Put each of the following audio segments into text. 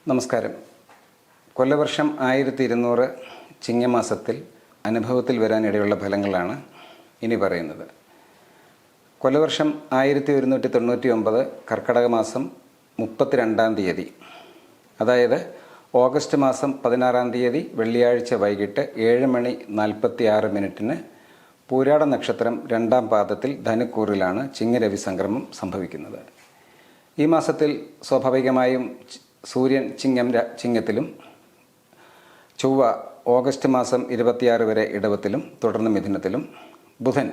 നമസ്കാരം. കൊല്ലവർഷം 1200 ചിങ്ങമാസത്തിൽ അനുഭവത്തിൽ വരാനിടയുള്ള ഫലങ്ങളാണ് ഇനി പറയുന്നത്. കൊല്ലവർഷം 1199 കർക്കടക മാസം 32-ാം തീയതി, അതായത് ഓഗസ്റ്റ് മാസം 16-ാം തീയതി വെള്ളിയാഴ്ച വൈകിട്ട് 7:46 പൂരാട നക്ഷത്രം 2-ാം പാദത്തിൽ ധനുക്കൂറിലാണ് ചിങ്ങരവി സംക്രമം സംഭവിക്കുന്നത്. ഈ മാസത്തിൽ സ്വാഭാവികമായും സൂര്യൻ ചിങ്ങത്തിലും, ചൊവ്വ ഓഗസ്റ്റ് മാസം 26 വരെ ഇടവത്തിലും തുടർന്ന് മിഥുനത്തിലും, ബുധൻ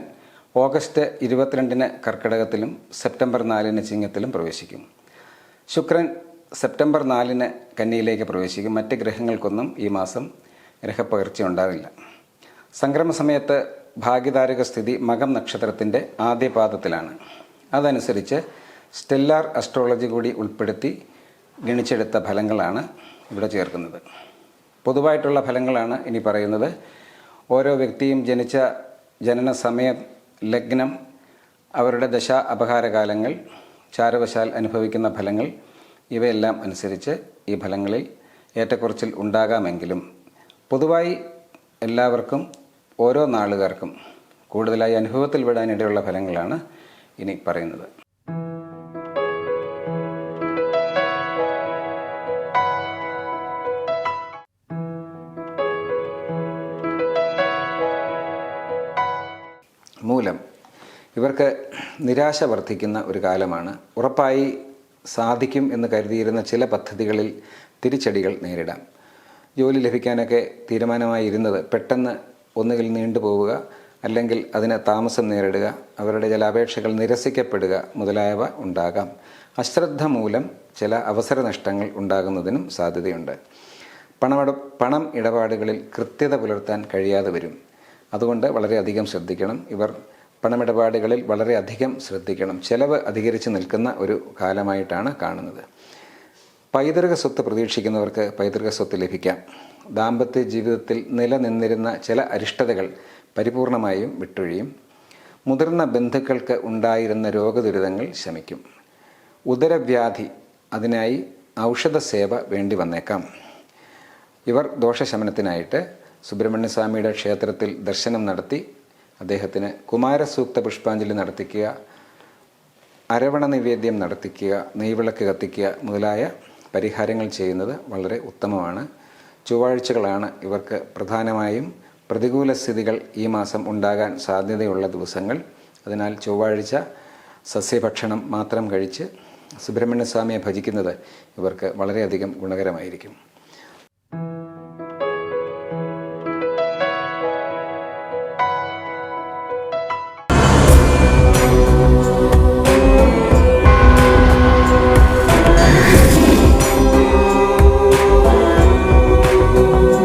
ഓഗസ്റ്റ് 22 കർക്കിടകത്തിലും സെപ്റ്റംബർ 4 ചിങ്ങത്തിലും പ്രവേശിക്കും. ശുക്രൻ സെപ്റ്റംബർ 4 കന്നിയിലേക്ക് പ്രവേശിക്കും. മറ്റ് ഗ്രഹങ്ങൾക്കൊന്നും ഈ മാസം ഗ്രഹപ്പകർച്ച ഉണ്ടാവില്ല. സംക്രമ സമയത്ത് ഭാഗ്യധാരക സ്ഥിതി മകം നക്ഷത്രത്തിൻ്റെ ആദ്യ പാദത്തിലാണ്. അതനുസരിച്ച് സ്റ്റെല്ലാർ അസ്ട്രോളജി കൂടി ഉൾപ്പെടുത്തി ഗണിച്ചെടുത്ത ഫലങ്ങളാണ് ഇവിടെ ചേർക്കുന്നത്. പൊതുവായിട്ടുള്ള ഫലങ്ങളാണ് ഇനി പറയുന്നത്. ഓരോ വ്യക്തിയും ജനിച്ച ജനന സമയം, ലഗ്നം, അവരുടെ ദശ അപഹാരകാലങ്ങൾ, ചാരവശാൽ അനുഭവിക്കുന്ന ഫലങ്ങൾ, ഇവയെല്ലാം അനുസരിച്ച് ഈ ഫലങ്ങളിൽ ഏറ്റക്കുറച്ചിൽ ഉണ്ടാകാമെങ്കിലും പൊതുവായി എല്ലാവർക്കും ഓരോ നാളുകാർക്കും കൂടുതലായി അനുഭവത്തിൽ വിടാനിടയുള്ള ഫലങ്ങളാണ് ഇനി പറയുന്നത്. മൂലം, ഇവർക്ക് നിരാശ വർദ്ധിക്കുന്ന ഒരു കാലമാണ്. ഉറപ്പായി സാധിക്കും എന്ന് കരുതിയിരുന്ന ചില പദ്ധതികളിൽ തിരിച്ചടികൾ നേരിടാം. ജോലി ലഭിക്കാനൊക്കെ തീരുമാനമായിരുന്നത് പെട്ടെന്ന് ഒന്നുകിൽ നീണ്ടുപോവുക, അല്ലെങ്കിൽ അതിന് താമസം നേരിടുക, അവരുടെ ചില അപേക്ഷകൾ നിരസിക്കപ്പെടുക മുതലായവ ഉണ്ടാകാം. അശ്രദ്ധ മൂലം ചില അവസര നഷ്ടങ്ങൾ ഉണ്ടാകുന്നതിനും സാധ്യതയുണ്ട്. പണം ഇടപാടുകളിൽ കൃത്യത പുലർത്താൻ കഴിയാതെ വരും. അതുകൊണ്ട് വളരെയധികം ശ്രദ്ധിക്കണം. ഇവർ പണമിടപാടുകളിൽ വളരെയധികം ശ്രദ്ധിക്കണം. ചെലവ് അധികരിച്ച് നിൽക്കുന്ന ഒരു കാലമായിട്ടാണ് കാണുന്നത്. പൈതൃക സ്വത്ത് പ്രതീക്ഷിക്കുന്നവർക്ക് പൈതൃക സ്വത്ത് ലഭിക്കാം. ദാമ്പത്യ ജീവിതത്തിൽ നിലനിന്നിരുന്ന ചില അരിഷ്ടതകൾ പരിപൂർണമായും വിട്ടൊഴിയും. മുതിർന്ന ബന്ധുക്കൾക്ക് ഉണ്ടായിരുന്ന രോഗദുരിതങ്ങൾ ശമിക്കും. ഉദരവ്യാധി, അതിനായി ഔഷധ സേവ വേണ്ടി വന്നേക്കാം. ഇവർ ദോഷശമനത്തിനായിട്ട് സുബ്രഹ്മണ്യസ്വാമിയുടെ ക്ഷേത്രത്തിൽ ദർശനം നടത്തി അദ്ദേഹത്തിന് കുമാരസൂക്ത പുഷ്പാഞ്ജലി നടത്തിക്കുക, അരവണ നിവേദ്യം നടത്തിക്കുക, നെയ്വിളക്ക് കത്തിക്കുക മുതലായ പരിഹാരങ്ങൾ ചെയ്യുന്നത് വളരെ ഉത്തമമാണ്. ചൊവ്വാഴ്ചകളാണ് ഇവർക്ക് പ്രധാനമായും പ്രതികൂല സ്ഥിതികൾ ഈ മാസം ഉണ്ടാകാൻ സാധ്യതയുള്ള ദിവസങ്ങൾ. അതിനാൽ ചൊവ്വാഴ്ച സസ്യഭക്ഷണം മാത്രം കഴിച്ച് സുബ്രഹ്മണ്യസ്വാമിയെ ഭജിക്കുന്നത് ഇവർക്ക് വളരെയധികം ഗുണകരമായിരിക്കും.